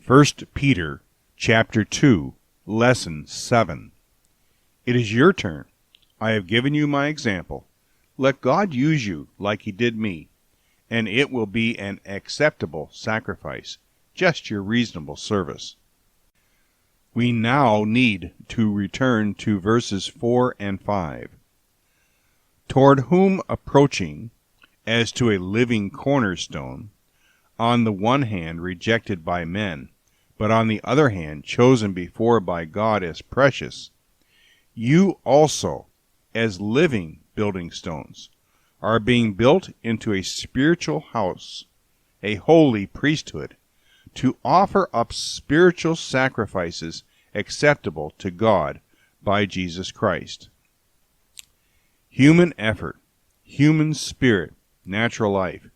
Peter, chapter 2, lesson 7. It is your turn. I have given you my example. Let God use you like he did me, and it will be an acceptable sacrifice, just your reasonable service. We now need to return to verses 4 and 5. Toward whom approaching, as to a living cornerstone, on the one hand rejected by men, but on the other hand chosen before by God as precious, you also, as living building stones, are being built into a spiritual house, a holy priesthood, to offer up spiritual sacrifices acceptable to God by Jesus Christ. Human effort, human spirit, natural life,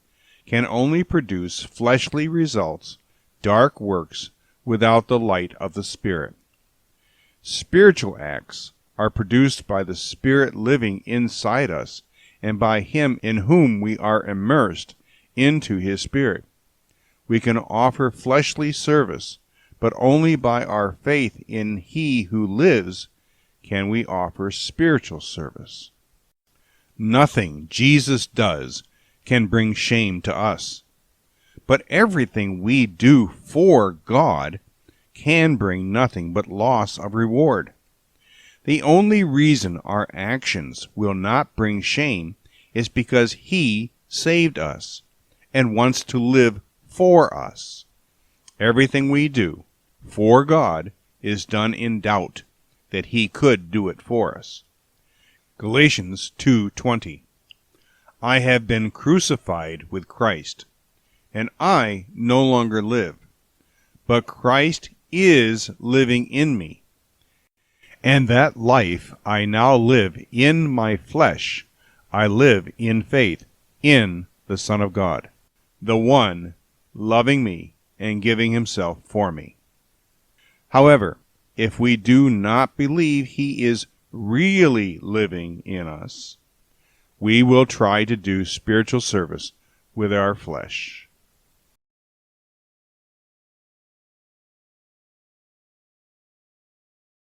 can only produce fleshly results, dark works, without the light of the Spirit. Spiritual acts are produced by the Spirit living inside us and by Him in whom we are immersed into His Spirit. We can offer fleshly service, but only by our faith in He who lives can we offer spiritual service. Nothing Jesus does can bring shame to us, but everything we do for God can bring nothing but loss of reward. The only reason our actions will not bring shame is because He saved us and wants to live for us. Everything we do for God is done in doubt that He could do it for us. Galatians 2:20. I have been crucified with Christ, and I no longer live, but Christ is living in me. And that life I now live in my flesh, I live in faith in the Son of God, the one loving me and giving Himself for me. However, if we do not believe He is really living in us, we will try to do spiritual service with our flesh.